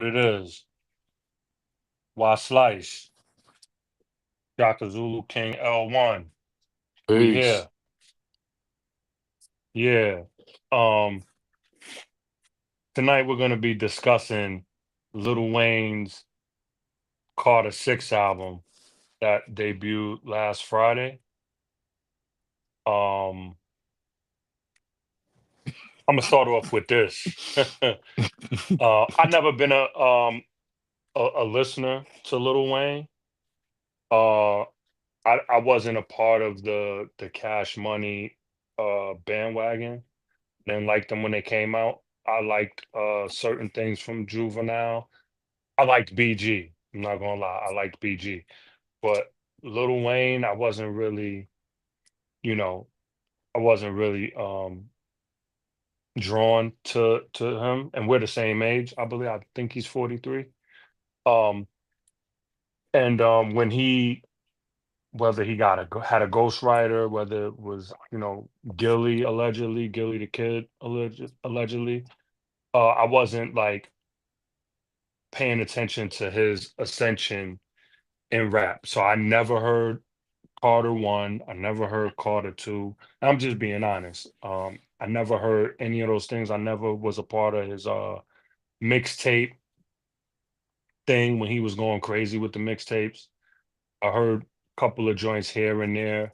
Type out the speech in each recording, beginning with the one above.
It is. Why Slice? Shaka Zulu King L1. We Peace. here. Yeah. Um, Tonight we're gonna be discussing Lil Wayne's Carter 6 album that debuted last Friday. Um, I'm gonna start off with this. I never been a listener to Lil Wayne. Uh I wasn't a part of the Cash Money bandwagon. Didn't like them when they came out. I liked certain things from Juvenile. I liked BG. I'm not gonna lie, I liked BG. But Lil Wayne, I wasn't really, you know, I wasn't really drawn to him. And we're the same age, I believe. I think he's 43. Um and when he whether he had a ghostwriter, whether it was, Gilly allegedly, Gilly the Kid allegedly, I wasn't like paying attention to his ascension in rap. So I never heard Carter one. I never heard Carter two. I'm just being honest. I never heard any of those things. I never was a part of his mixtape thing when he was going crazy with the mixtapes. I heard a couple of joints here and there.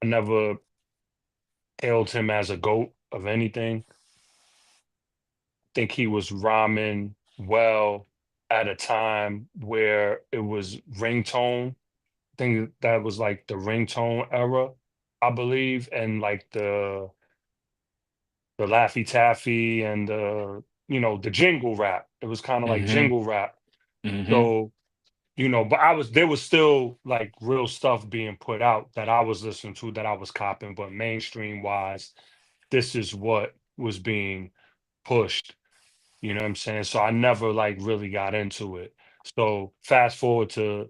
I never hailed him as a goat of anything. Think he was rhyming well at a time where it was ringtone. I think that was like the ringtone era, I believe, and like the Laffy Taffy and the jingle rap. It was kind of like hmm jingle rap. hmm So, but there was still like real stuff being put out that I was listening to that I was copping, but mainstream wise, this is what was being pushed. You know what I'm saying? So I never like really got into it. So fast forward to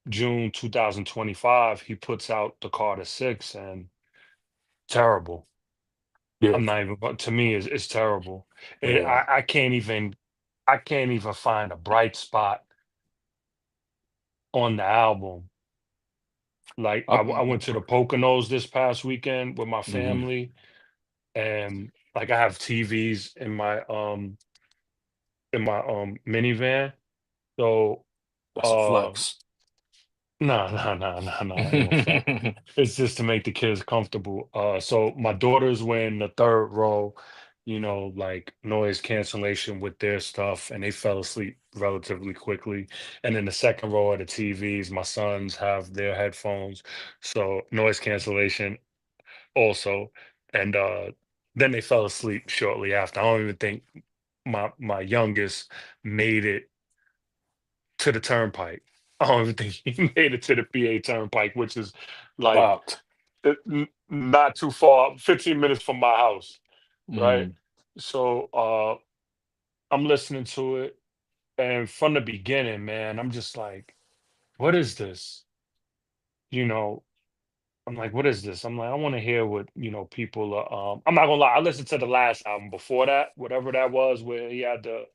June 2025, he puts out the Carter Six and terrible. Yeah. I'm not even, but to me, it's terrible. Yeah. I can't even find a bright spot on the album. Like I went to the Poconos this past weekend with my hmm family, and like I have TVs in my minivan. So That's a uh flex. no, no, no, no, no, ain't no flex. It's just to make the kids comfortable. So my daughters were in the third row, like noise cancellation with their stuff, and they fell asleep relatively quickly. And in the second row of the TVs, my sons have their headphones, so noise cancellation also. And then they fell asleep shortly after. I don't even think my youngest made it to the turnpike. I don't even think he made it to the PA turnpike, which is like Fucked. not too far, 15 minutes from my house, right? Mm. So I'm listening to it, and from the beginning, man, I'm just like, what is this? You know, I'm like, what is this? I'm like, I want to hear what, people are. I'm not gonna lie, I listened to the last album before that, whatever that was, where he had the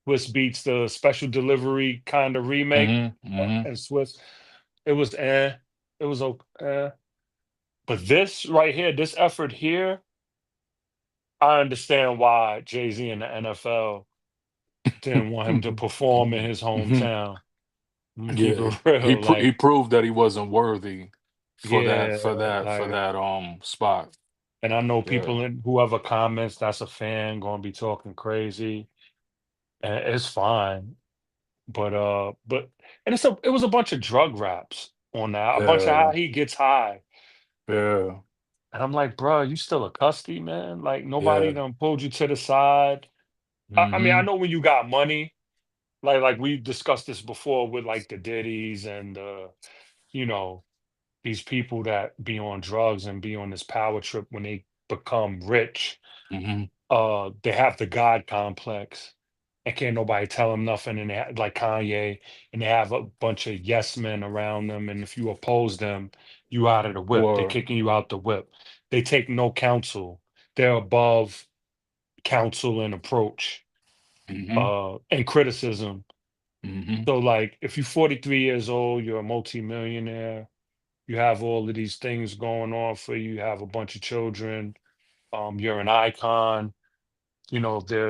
Swiss Beats, the special delivery kind of remake, Hmm. and Swiss. It was it was okay. But this right here, this effort here, I understand why Jay-Z and the NFL didn't want him to perform in his hmm hometown. I'm gonna keep Yeah. it real. He Like, proved that he wasn't worthy for that yeah, for that for like, that spot. and I know Yeah. people in whoever comments that's a fan gonna be talking crazy, and it's fine. But and it was a bunch of drug raps on that, a bunch of how Yeah. he gets high. Yeah. And I'm like, bro, you still a custody, man? Like nobody Yeah. done pulled you to the side. I mean, I hmm know when you got money, like we discussed this before with like the Diddy's and you know, these people that be on drugs and be on this power trip when they become rich, hmm they have the God complex and can't nobody tell them nothing. And like Kanye, and they have a bunch of yes men around them. And if you oppose them, you out of the whip. They Or kicking you out the whip. They take no counsel. They're above counsel and approach. Hmm. and criticism. Hmm. So like if you're 43 years old, you're a multimillionaire, you have all of these things going on for you, you have a bunch of children, you're an icon,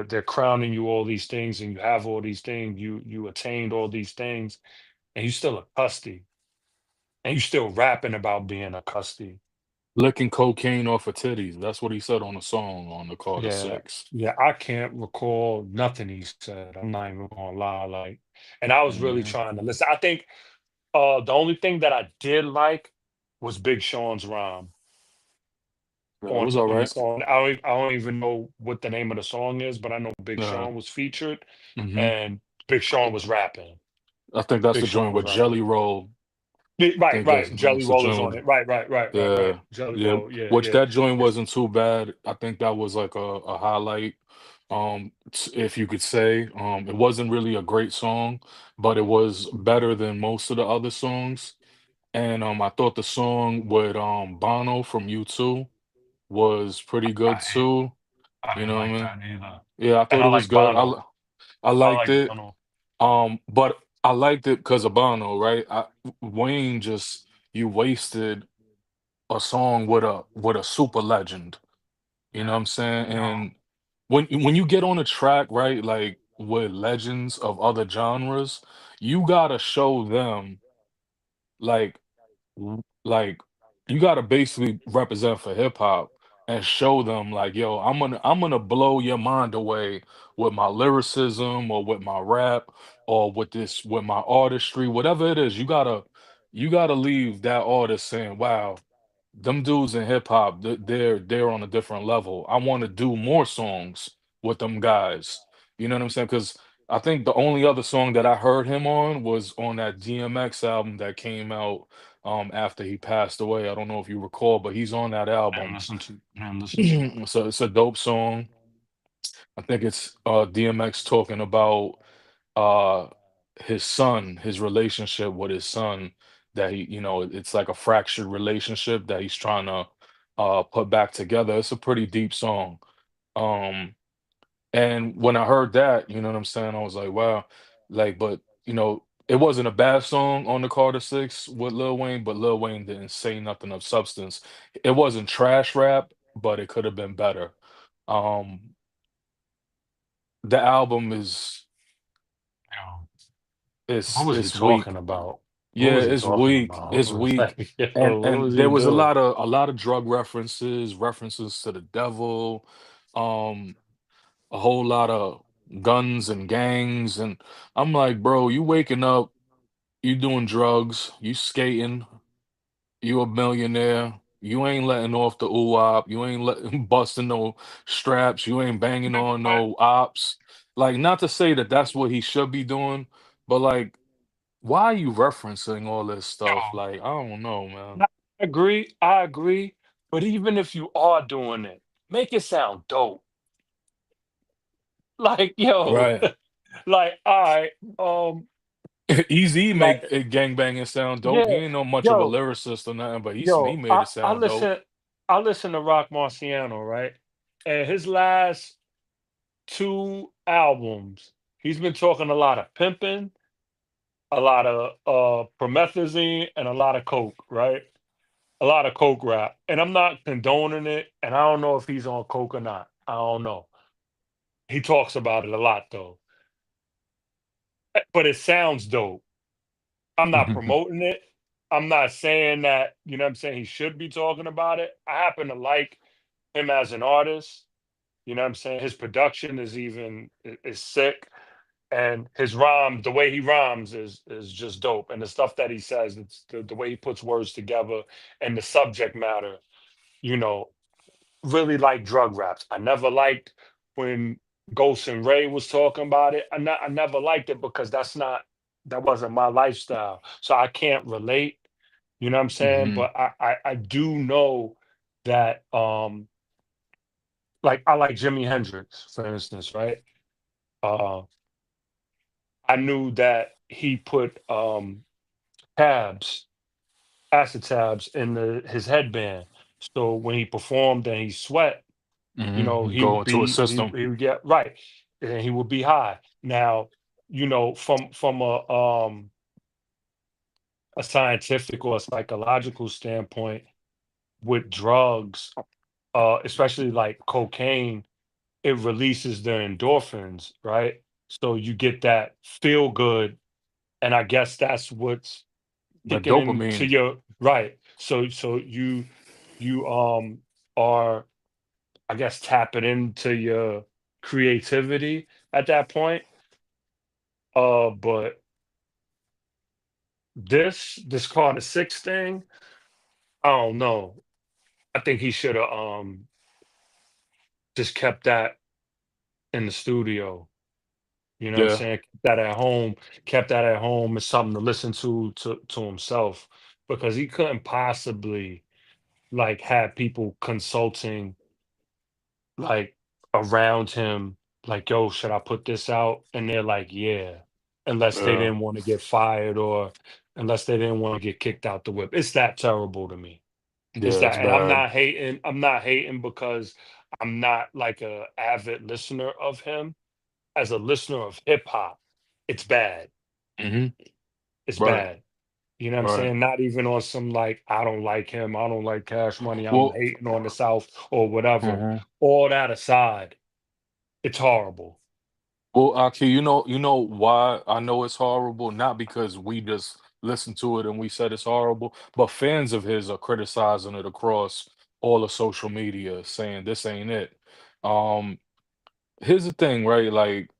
they're crowning you all these things and you have all these things, you attained all these things, and you still a custody, and you still rapping about being a custody. Licking cocaine off of titties. That's what he said on the song on the Carter Yeah, Six. yeah, I can't recall nothing he said. I'm not even gonna lie, like, and I was really Hmm. trying to listen. I think the only thing that I did like was Big Sean's rhyme Yeah, it was all on the right. song. I don't even know what the name of the song is, but I know Big Yeah. Sean was featured Hmm. and Big Sean was rapping. I think that's Big the joint Sean was with rapping. Jelly Roll. Right, Think right. Jelly that's the Roll is joint on with, it. Right, right, right, right, right. yeah, Jelly yeah. Roll. Yeah, Which yeah. that joint It's wasn't too bad. I think that was like a highlight, if you could say. It wasn't really a great song, but it was better than most of the other songs. And I thought the song with Bono from U2 was pretty I good hate, too. I You didn't know what I like mean? that either. Yeah, I And thought I it was like good. Bono. I I liked like it. Bono. But I liked it because of Bono, right? Wayne just, you wasted a song with a super legend. You know what Yeah. I'm saying? Yo, And when you get on a track, right, like with legends of other genres, you gotta show them like like you gotta basically represent for hip hop and show them like, yo, I'm gonna blow your mind away with my lyricism or with my rap or with my artistry, whatever it is. You gotta leave that artist saying, wow, them dudes in hip hop, they're on a different level. I want to do more songs with them guys. You know what I'm saying? Because I think the only other song that I heard him on was on that DMX album that came out after he passed away. I don't know if you recall, but he's on that album. I didn't listen to it. So it's a dope song. I think it's DMX talking about uh his son, his relationship with his son, that it's like a fractured relationship that he's trying to put back together. It's a pretty deep song. Um and when I heard that, you know what I'm saying, I was like, wow, like, but it wasn't a bad song on the Carter Six with Lil Wayne, but Lil Wayne didn't say nothing of substance. It wasn't trash rap, but it could have been better. Um the album Yo, what is was he it's weak. talking about? What Yeah, was he it's talking weak. about? It's weak. Like, yo, what And was there he was doing? a lot of drug references, references to the devil, um, a whole lot of guns and gangs, and I'm like, bro, you waking up, you doing drugs, you skating, you a millionaire, you ain't letting off the ooh-wop, you ain't busting no straps, you ain't banging on But no ops. Like, not to say that that's what he should be doing, but like, why are you referencing all this stuff? yo, Like, I don't know, man. I agree. I agree. But even if you are doing it, make it sound dope. Like, yo, Right. like, all right, Easy like, make it gangbanging sound dope. He yeah, ain't no much of a yo, lyricist or nothing, but he yo, made I, it I sound dope. listen, I listen to Rock Marciano, right? And his last two albums, he's been talking a lot of pimping, a lot of promethazine, and a lot of coke, right? A lot of coke rap. And I'm not condoning it, and I don't know if he's on coke or not. I don't know. He talks about it a lot though. But it sounds dope. I'm not promoting it. I'm not saying that, what I'm saying, he should be talking about it. I happen to like him as an artist. What I'm saying? His production is sick. And his rhyme, the way he rhymes is just dope. And the stuff that he says, it's the way he puts words together and the subject matter, you know, really like drug raps. I never liked when Ghost and Ray was talking about it. I never liked it because that wasn't my lifestyle. So I can't relate, you know what I'm saying? Hmm. But I do know that like I like Jimi Hendrix, for instance, right? Uh I knew that he put tabs, acid tabs in his headband. So when he performed and he sweat, Hmm. he Go would into a be system. he would get right. and he would be high. Now, from a scientific or a psychological standpoint, with drugs, especially like cocaine, it releases the endorphins, right? So you get that feel good, and I guess that's what's The kicking into dopamine. your right. So you are, I guess, tapping into your creativity at that point. But this Carter Six thing, I don't know. I think he should have just kept that in the studio. You know what I'm Yeah. saying? Kept that at home, kept that at home as something to listen to himself, because he couldn't possibly like have people consulting like around him, like, yo, should I put this out? And they're like, yeah, unless they Yeah. didn't want to get fired or unless they didn't want to get kicked out the whip. It's that terrible to me. It's Yeah, it's that, and bad. I'm not hating because I'm not like a avid listener of him. As a listener of hip hop, it's bad. Mhm. It's Right. bad. You know what I'm Right. saying? Not even on some like, I don't like him, I don't like Cash Money, I'm Well, hating on the South or whatever. mhm. All that aside, it's horrible. Well, Aki, you know why I know it's horrible? Not because we just listened to it and we said it's horrible, but fans of his are criticizing it across all of social media, saying this ain't it. Um, Here's the thing, right? Like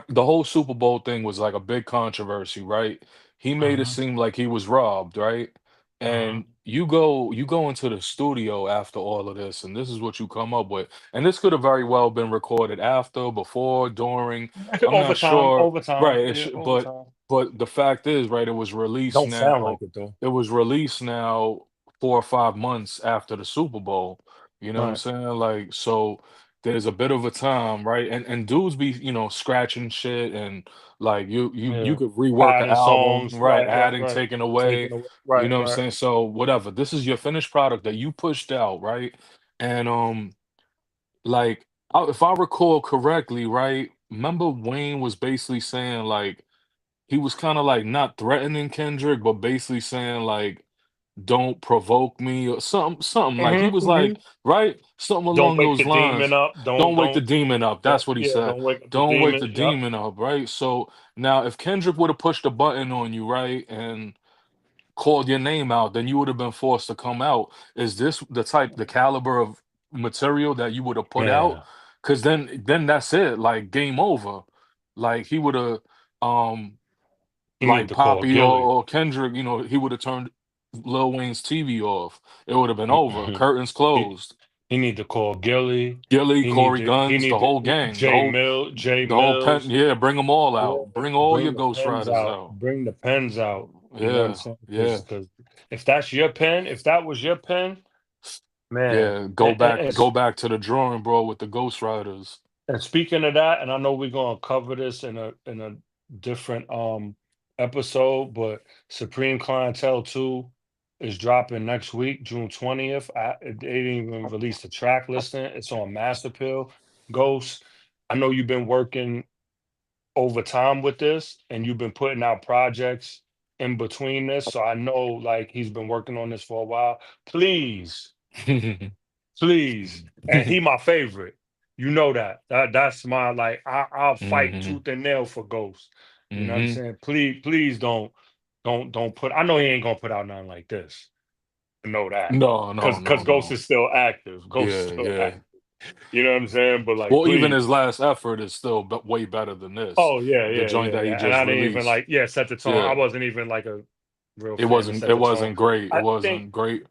the whole Super Bowl thing was like a big controversy, right? He made it Uh-huh. seem like he was robbed, right? Uh-huh. And you go into the studio after all of this, and this is what you come up with. And this could have very well been recorded after, before, during. I'm not Overtime, sure, overtime, right? yeah, But overtime. the fact is, right? It was released Don't sound now. like it though. It was released now 4 or 5 months after the Super Bowl. You know what I'm Right. saying? Like so there's a bit of a time, right? And dudes be, scratching shit and like you Yeah. could rework an Adding album, songs, right? Adding, right. taking away, Taking away, you right, know what I'm right. saying? So whatever. This is your finished product that you pushed out, right? And like if I recall correctly, right? Remember Wayne was basically saying like he was kind of like not threatening Kendrick, but basically saying like don't provoke me or something like he was Hmm. like, right? Something Don't along wake those the demon lines. up. Don't wake the Don't. demon up. Yep. That's what he Yeah. said. Don't wake up the Don't wake demon. the Yep. demon up, right? So now if Kendrick would have pushed a button on you, right, and called your name out, then you would have been forced to come out. Is this the caliber of material that you would have put out? Yeah. Because then that's it. Like game over. Like he would have um You need like to call Poppy Gilly. or Kendrick, he would have turned Lil Wayne's TV off. It would have been over. Mhm. Curtains He, closed. he need to call Gilly. Gilly, Corey He Guns, the need whole to gang, Jay the whole pen. Mills. Yeah, bring them all Yeah, out. Bring all your bring the Ghost pens Riders out. out. Bring the pens out. You know what I'm Yeah, saying? yeah, Because if that's your pen, if that was your pen, man. yeah. And, and, and, Go s- back to the drawing board with the Ghost Riders. and speaking of that, and I know we're gonna cover this in a different episode, but Supreme Clientele 2 is dropping next week, June 20th. They didn't even release the track listing. It's on Master Pill. Ghost. I know you've been working over time with this and you've been putting out projects in between this. So I know like he's been working on this for a while. Please, please. And he my favorite. You know that. That's my like I'll fight Hmm. tooth and nail for Ghost. You know what I'm Hmm. saying? Please don't put, I know he ain't gonna put out nothing like this. I know that. No, no, Cause no, Ghost no. is still active. Ghost is Yeah, still yeah. active. You know what I'm saying? But like Well, even please. his last effort is still way better than this. Oh yeah, The joint that he yeah. And just I didn't even released. like, yeah, set the tone. I Yeah. wasn't even like a real fan to set It the tone. wasn't great. It I think wasn't great.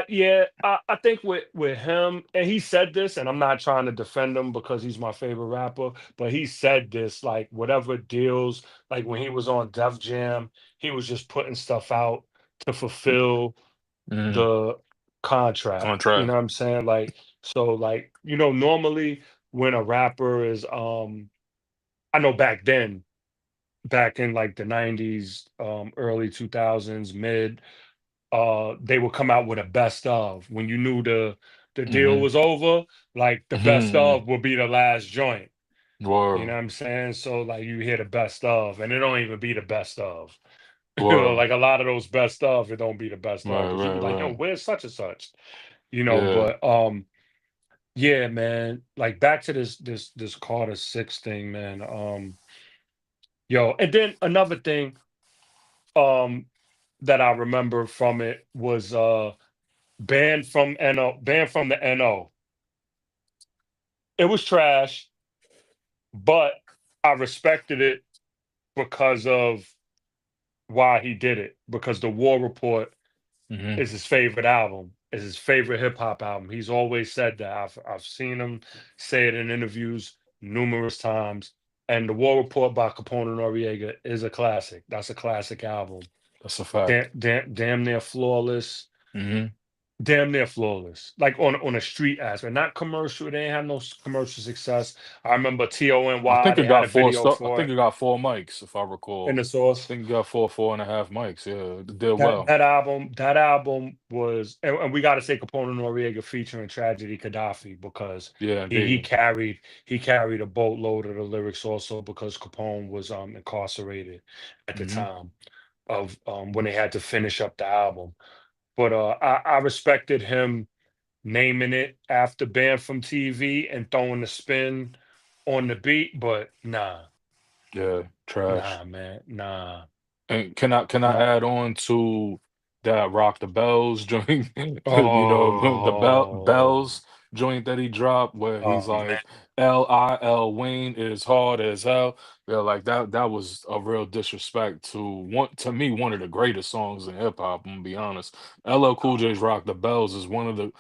yeah, I think with him, and he said this, and I'm not trying to defend him because he's my favorite rapper, but he said this like whatever deals, like when he was on Def Jam, he was just putting stuff out to fulfill Mhm. the contract. You know Contract. what I'm saying? Like so, like normally when a rapper is, I know back then, back in like the 90s, early 2000s, mid, they would come out with a best of when you knew the deal Mhm. was over, like the best Mhm. of will be the last joint. You know Word. what I'm saying? So like you hear the best of, and it don't even be the best of. Word. Like a lot of those best of, it don't be the best of Right, because you right, be like, yo, right. where's such and such? Yeah. But yeah, man. Like back to this Carter Six thing, man. Yo, and then another thing, um, that I remember from it was banned from the NO. It was trash, but I respected it because of why he did it. Because the War Report Mhm. is his favorite album, is his favorite hip hop album. He's always said that. I've seen him say it in interviews numerous times. And the War Report by Capone and Noriega is a classic. That's a classic album. That's a fact. Damn near flawless. Mhm. Damn near flawless. Like on a street aspect, not commercial. They ain't had no commercial success. I remember I TONY. think They it had got a video I for think it it got 4 mics, if I in recall. the I source. think it got 4.5 mics. Yeah, it did That well. that album, that album was, and we got to say Capone and Noriega featuring Tragedy Gaddafi because Yeah, he he indeed. carried he carried a boatload of the lyrics also because Capone was incarcerated at the Mhm. time of when they had to finish up the album. But I respected him naming it after Banned from TV and throwing the spin on the beat, but Yeah, trash. man, nah, And can I nah. add on to that Rock the Bells joint? The Oh, Bells joint that he dropped where oh he's man. like Lil Wayne is hard as hell. Yeah, like that was a real disrespect to me one of the greatest songs in hip hop, I'm gonna be honest. LL Cool J's Rock the Bells is one of the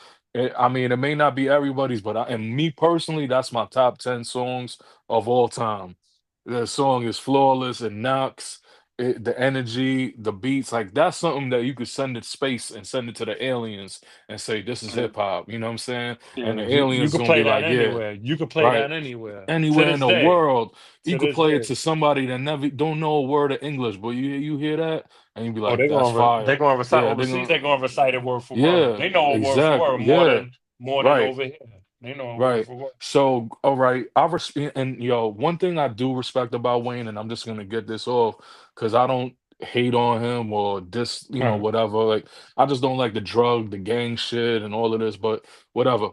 I mean, it may not be everybody's, but and me personally, that's my top 10 songs of all time. The song is flawless, it knocks the energy, the beats, like that's something that you could send it space and send it to the aliens and say, this is hip hop, you know what I'm saying? And Yeah, the you aliens could gonna play be that like, yeah, anywhere. You could play right. that anywhere. To Anywhere in this the day. world, you To could this play it day. to somebody that never don't know a word of English, but you hear that and you be Oh, like, that's they're fire. gonna recite Yeah, they're overseas. They're gonna, gonna recite it word for word. yeah, They know it word for exactly. word Yeah, more than right. over here. They know it word Right. for word. So, all right, I respect, and yo, one thing I do respect about Wayne, and I'm just gonna get this off because I don't hate on him or Uh-huh. whatever. Like, I just don't like the drug, the gang shit, and all of this. But whatever.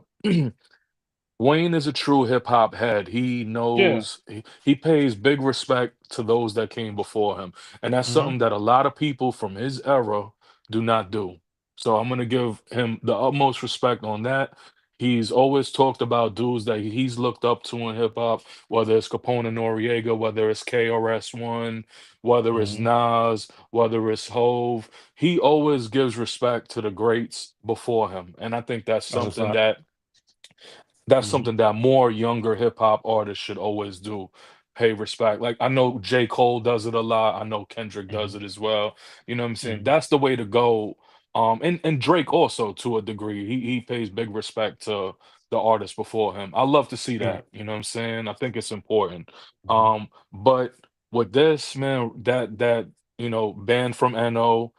Wayne is a true hip hop head. He Yeah. knows he pays big respect to those that came before him. And that's Hmm. something that a lot of people from his era do not do. So I'm gonna give him the utmost respect on that. He's always talked about dudes that he's looked up to in hip hop, whether it's Capone and Noriega, whether it's KRS-One, whether it's Hmm. Nas, whether it's Hove. He always gives respect to the greats before him. And I think That's a fact. that's Hmm. something that more younger hip hop artists should always do. Pay respect. Like I know J. Cole does it a lot. I know Kendrick does Hmm. it as well. You know what I'm saying? Hmm. That's the way to go. And Drake also to a degree. He pays big respect to the artists before him. I love to see Yeah. that. You know what I'm saying? I think it's important. Hmm. But with this, man, banned from NO,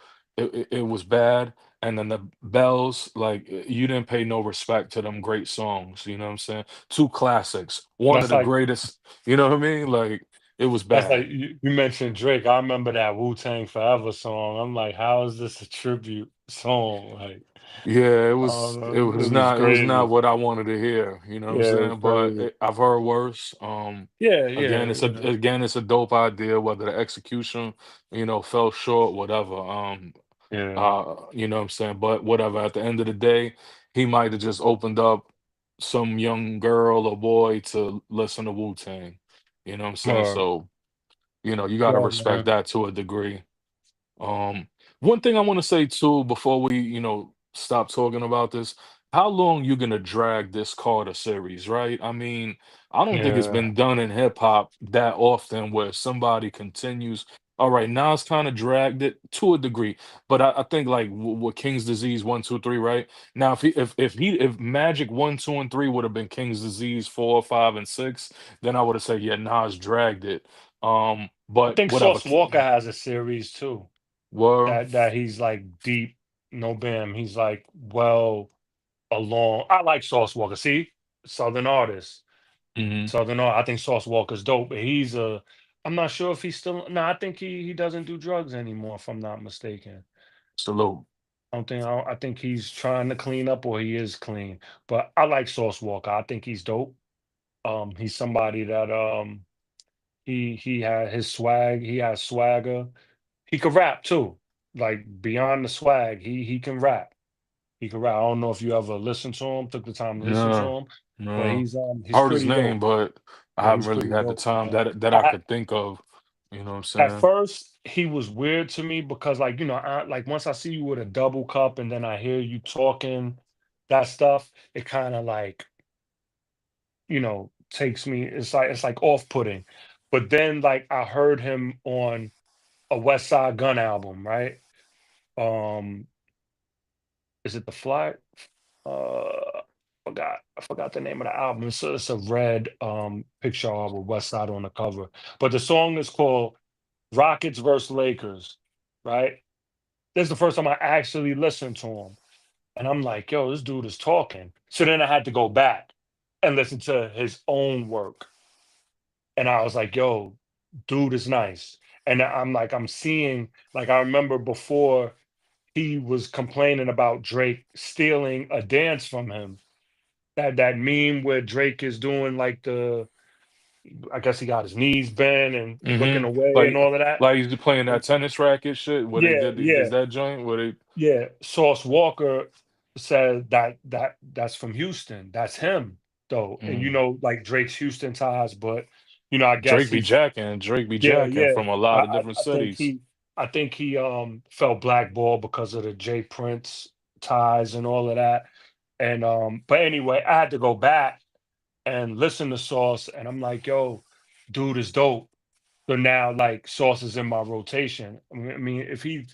it was bad. And then the Bells, like you didn't pay no respect to them great songs, you know what I'm saying? Two classics, one of That's the like greatest, you know what I mean? Like it was that's like bad. you mentioned Drake. I remember that Wu Tang Forever song. I'm like, how is this a tribute song? Like, Yeah, I don't know. It was it was not crazy. what I wanted to hear, you know what I'm Yeah, it was saying? But crazy. I've heard worse. Yeah, Again, yeah, yeah, it's a dope idea, whether the execution, fell short, whatever. yeah. You know what I'm saying? But whatever, at the end of the day, he might have just opened up some young girl or boy to listen to Wu-Tang. You know what I'm saying? Or So, you gotta yeah, respect man. that to a degree. Um, One thing I want to say too, before we, stop talking about this, how long you gonna drag this Carter series, right? I mean, I don't think it's Yeah. been done in hip hop that often where somebody continues. All right, now it's kind of dragged it to a degree, but I think like with King's Disease 1, 2, 3, right? Now, if Magic 1, 2, and 3 would have been King's Disease 4, 5, and 6, then I would have said yeah, Nas dragged it. I But think whatever. Sauce Walker has a series too. Were That he's like deep, no bam. He's like well. along. I like Sauce Walker. See, Southern artist, Hmm. I think Sauce Walker's dope, but he's a. I'm not sure if he's still. No, I think he doesn't do drugs anymore. If I'm not mistaken. Salute. I think he's trying to clean up, or he is clean. But I like Sauce Walker. I think he's dope. He's somebody that he had his swag. He has swagger. He could rap too. Like beyond the swag, he can rap. He can rap. I don't know if you ever listened to him, took the time to listen to No, him, but no. he's Heard his pretty name, dope. but I Yeah, haven't he's really pretty had the dope, time man. that I could think of. You know what I'm At saying? first, he was weird to me because, like, like once I see you with a double cup and then I hear you talking that stuff, it kind of like, takes me. It's like off-putting. But then, like, I heard him on a West Side Gun album, right? Um, is it the Fly? Uh, I forgot the name of the album. It's a red picture of with West Side on the cover. But the song is called Rockets versus Lakers, right? This is the first time I actually listened to him. And I'm like, yo, this dude is talking. So then I had to go back and listen to his own work. And I was like, yo, dude is nice. And I'm like, I'm seeing, like, I remember before he was complaining about Drake stealing a dance from him. That meme where Drake is doing like I guess he got his knees bent and looking Hmm. away and Like all of that. like he's playing that tennis racket shit where they Yeah, did yeah, is that joint where they yeah. Sauce Walker said that's from Houston. That's him though. And mm. like Drake's Houston ties, but I guess Drake be yeah, jacking yeah. from a I, lot of I, different I think cities. he felt blackballed because of the Jay Prince ties and all of that. And but anyway, I had to go back and listen to Sauce, and I'm like, yo, dude is dope. So now, like, Sauce is in my rotation. I mean, if he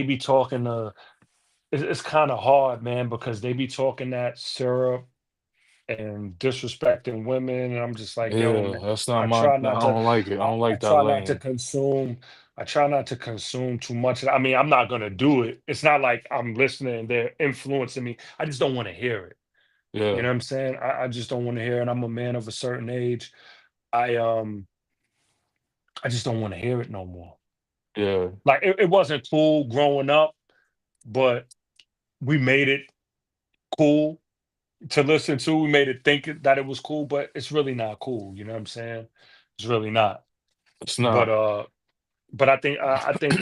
be talking to, it's kind of hard, man, because they be talking that syrup and disrespecting women, and I'm just like, yo, Yeah, man, that's not I my try I not to, don't like it. I don't I like that try not to lane. consume, I try not to consume too much. I mean, I'm not gonna do it. It's not like I'm listening, they're influencing me. I just don't want to hear it. You Yeah, know what I'm saying? I just don't want to hear it. I'm a man of a certain age. I um I just don't want to hear it no more. yeah. Like it wasn't cool growing up, but we made it cool to listen to. We made it think that it was cool, but it's really not cool. You know what I'm saying? It's really not. It's But not. I think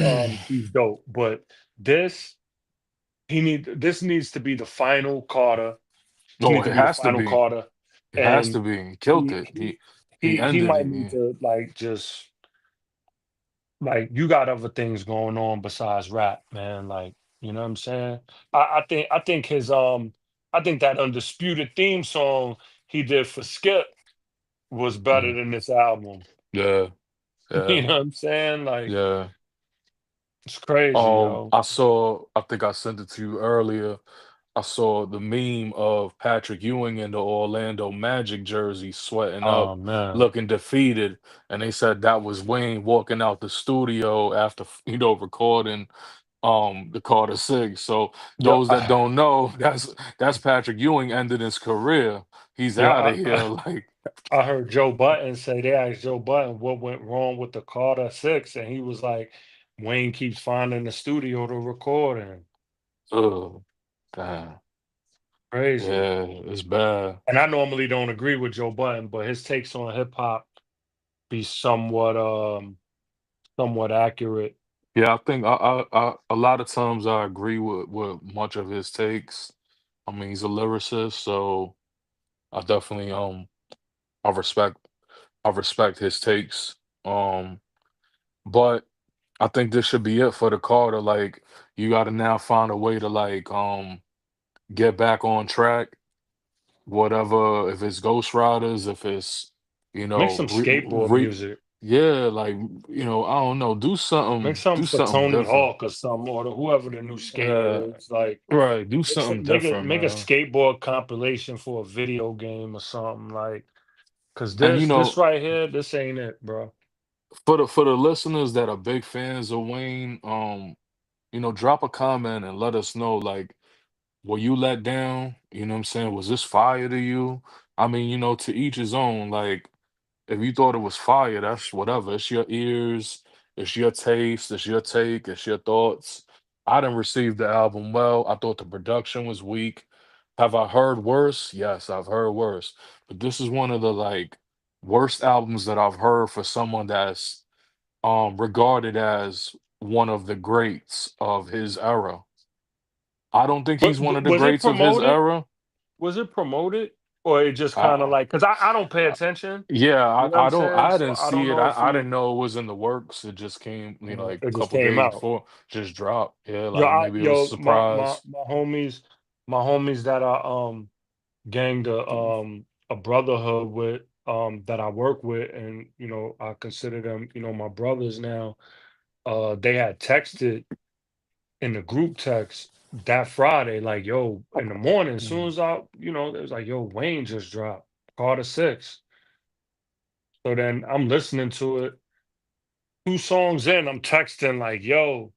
he's dope. But this this needs to be the final Carter. This Oh, needs to it be the has to final be. Carter, It has and to be. He killed he it. he He he ended might it. need Yeah. to like just like you got other things going on besides rap, man. Like, you know what I'm saying? I think that undisputed theme song he did for Skip was better Mhm. than this album. Yeah. You Yeah. know what I'm saying? Like, Yeah. it's crazy, yo. I think I sent it to you earlier. I saw the meme of Patrick Ewing in the Orlando Magic jersey sweating up, Oh man. looking defeated. And they said that was Wayne walking out the studio after, recording the Carter Six. So Yo, those that don't know, that's Patrick Ewing ended his career. He's yo, out of here. Like, I heard Joe Button say they asked Joe Button what went wrong with the Carter Six, and he was like, Wayne keeps finding the studio to record in. oh, damn. Crazy. Yeah, it's bad. And I normally don't agree with Joe Budden, but his takes on hip hop be somewhat accurate. Yeah, I think a lot of times I agree with much of his takes. I mean, he's a lyricist, so I definitely I respect I respect his takes. Um, but I think this should be it for the Carter. Like, you got to now find a way to like get back on track. Whatever, if it's Ghost Riders, if it's Make some skateboard music. yeah, like I don't know, Make something do for something Tony different. Hawk or something, or whoever the new Uh, skater is. Like right, do something different, make a man. skateboard compilation for a video game or something like. Cause And this right here, this ain't it, bro. for the listeners that are big fans of Wayne, drop a comment and let us know like were you let down? You know what I'm saying? Was this fire to you? I mean, to each his own. Like, if you thought it was fire, that's whatever. It's your ears, it's your taste, it's your take, it's your thoughts. I didn't receive the album well. I thought the production was weak. Have I heard worse? Yes, I've heard worse. But this is one of the like worst albums that I've heard for someone that's regarded as one of the greats of his era. I don't think But he's one of the was it greats of his promoted? era. Was it promoted, or it just kind of I, like? Because I don't pay attention. Yeah, You know what I'm I don't saying? I So didn't I don't see it. know if I he. didn't know it was in the works. It just came, like It a just couple came days out. before, just dropped. Yeah, Yo, like maybe it was a surprise. my homies that I ganged a brotherhood with that I work with, and I consider them my brothers now. They had texted in the group text that Friday, like, yo, in the morning, as soon Mhm. as it was like, yo, Wayne just dropped Carter Six. So then I'm listening to it. Two songs in, I'm texting like, yo,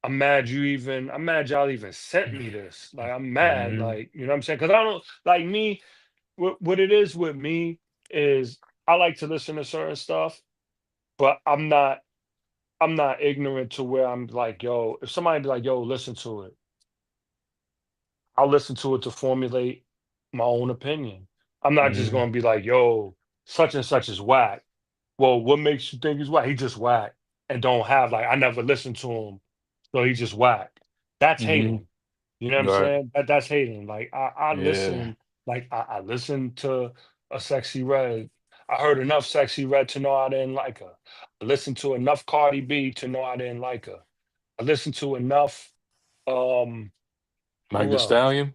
I'm mad y'all even sent me this. Like, I'm mad, Mhm. like, you know what I'm saying? Because I don't like me, what it is with me is I like to listen to certain stuff, but I'm not ignorant to where I'm like, yo, if somebody be like, yo, listen to it, I'll listen to it to formulate my own opinion. I'm not just Mhm. gonna be like, yo, such and such is whack. Well, what makes you think he's whack? He just whack and don't have like I never listened to him, so he just whack. That's Mhm. hating. You know what I'm Right. saying? That's hating. Like I Yeah. listen, like I listened to a Sexy Red. I heard enough Sexy Red to know I didn't like her. I listened to enough Cardi B to know I didn't like her. I listened to enough. Um, Mike who the else? Stallion.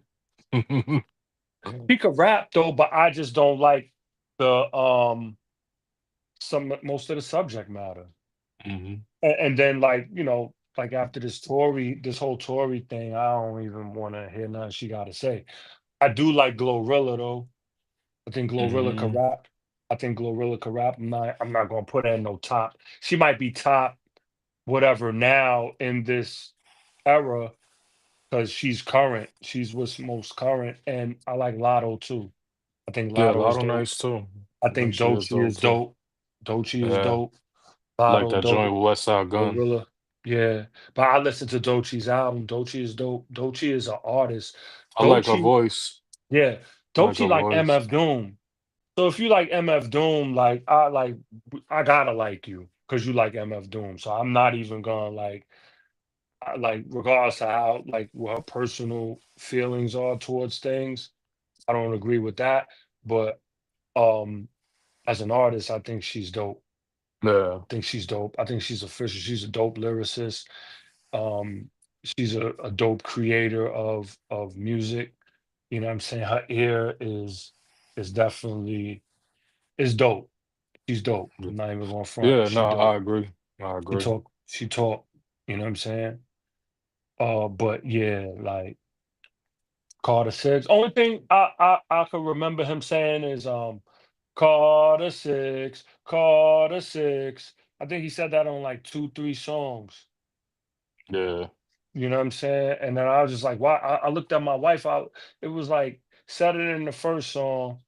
He could rap though, but I just don't like the some most of the subject matter. Mhm. And then like, like after this whole Tory thing, I don't even want to hear nothing she got to say. I do like Glorilla though. I think Glorilla could Mhm. rap. I think Glorilla could rap. I'm not gonna put her in no top. She might be top whatever now in this era because she's current. She's what's most current. And I like Lotto too. I think Yeah, Lotto is Lotto dope. nice too. I I think think she is Doechii dope is too. dope. Doechii is Yeah, dope. like Lotto that joint dope. with West Side Gun. Gorilla. Yeah. But I listened to Doechii's album. Doechii is dope. Doechii is an artist. I like her Doechii, voice. yeah. I like Doechii her like voice. MF Doom. So if you like MF Doom, I gotta like you because you like MF Doom. So I'm not even gonna like regardless of how like what her personal feelings are towards things. I don't agree with that. But um as an artist, I think she's dope. Yeah. I think she's dope. I think she's official. She's a dope lyricist. Um, she's a dope creator of music. You know what I'm saying? Her ear is definitely is dope. She's dope. Yeah. I'm not even going front. Yeah, no, She I dope. agree. I She agree. talk. She talk. You know what I'm saying? But yeah, like Carter Six. Only thing I could remember him saying is Carter Six, Carter Six. I think he said that on like two, three songs. Yeah. You know what I'm saying? And then I was just like, why? I looked at my wife. It was like said it in the first song,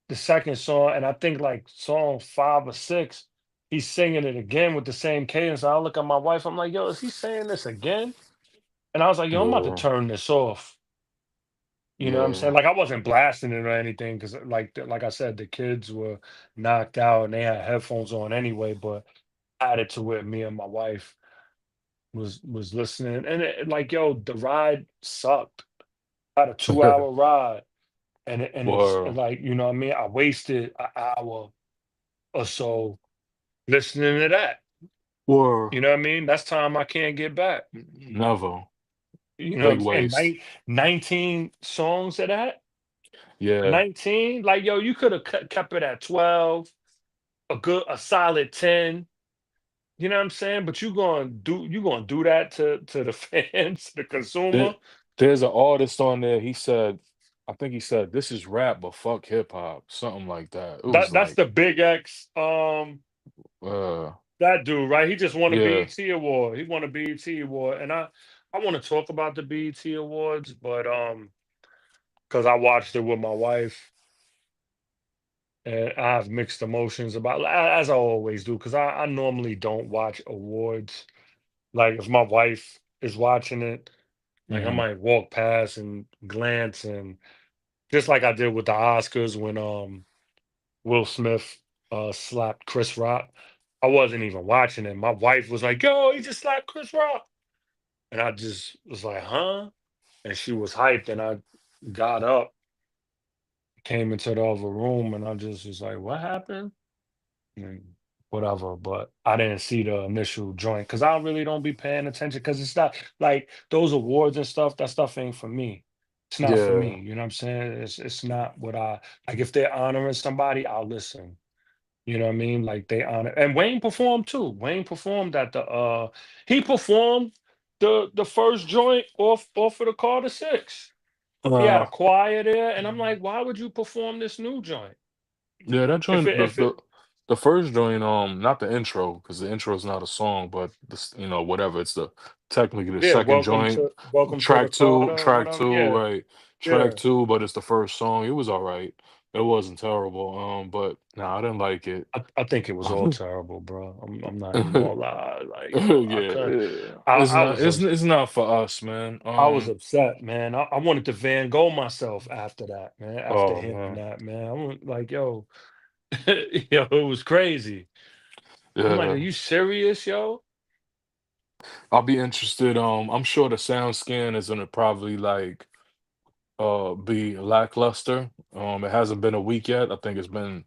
the second song, and I think like song five or six, he's singing it again with the same cadence. I look at my wife. I'm like, yo, is he saying this again? And I was like, yo, I'm about to Yeah. turn this off. You know what I'm saying? Yeah. Like I wasn't blasting it or anything because like I said, the kids were knocked out and they had headphones on anyway. But I had it to where me and my wife was listening, and like, yo, the ride sucked. I had a 2 hour ride, and it's Word. like, what I mean, I wasted an hour or so listening to that. Word. You know what I mean? That's time I can't get back. Never. Big And waste. 19 songs of that. Yeah. 19, like, yo, you could have kept it at 12, a solid 10. You know what I'm saying? But you gonna do that to the fans, the There, consumer. there's an artist on there. He said, I think he said, this is rap, but fuck hip hop. Something like that. It was That's like, the Big X. uh, That dude, right? He just won a yeah. BET award. He won a BET award, and I I want to talk about the BET Awards, but because I watched it with my wife, and I have mixed emotions about, as I always do, because I normally don't watch awards. Like if my wife is watching it, like I Mhm. might walk past and glance, and just like I did with the Oscars when Will Smith slapped Chris Rock. I wasn't even watching it. My wife was like, "Yo, he just slapped Chris Rock," and I just was like, "Huh?" And she was hyped, and I got up, came into the other room, and I just was like, "What happened?" And whatever. But I didn't see the initial joint because I really don't be paying attention because it's not like those awards and stuff. That stuff ain't for me. It's not for Yeah. me. You know what I'm saying? It's not what I like. If they're honoring somebody, I'll listen. You know what I mean? Like they honor, and Wayne performed too. Wayne performed at the he performed the first joint off of the Carter Six. He had Uh, a choir there, and I'm like, why would you perform this new joint? yeah, that If joint, it if it the first joint, not the intro, because the intro is not a song, but this, whatever. It's the technically the Yeah, second joint, welcome to the Carter, track whatever. two, Yeah, right? Track yeah. two, but it's the first song. It was all right. It wasn't terrible. But no, I didn't like it. I think it was all terrible, bro. I'm not even gonna lie. Like, yo, I Yeah, couldn't. yeah. I, It's I not. was It's ups- it's not for us, man. I was upset, man. I wanted to Van Gogh myself after that, man. After Oh hearing man. that, man, I was like, yo, yo, it was crazy. I'm like, are Yeah. you serious, yo? I'll be interested. I'm sure the sound scan is gonna probably like be lackluster. It hasn't been a week yet. I think it's been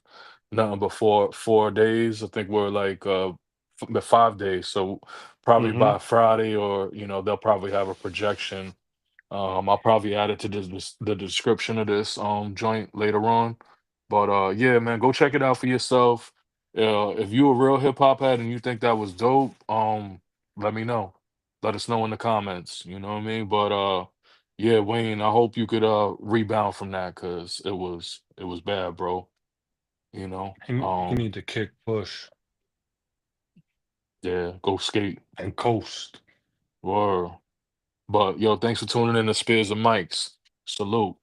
nothing before 4 days. I think we're like 5 days. So probably Hmm. by Friday, or they'll probably have a projection. I'll probably add it to the description of this joint later on. But yeah, man, go check it out for yourself. If you a real hip hop head and you think that was dope, let me know. Let us know in the comments. You know what I mean? But yeah, Wayne, I hope you could rebound from that because it was bad, bro. You know? He need to kick, push, Yeah, go skate. and coast. Word. But yo, thanks for tuning in to Spears and Mics. Salute.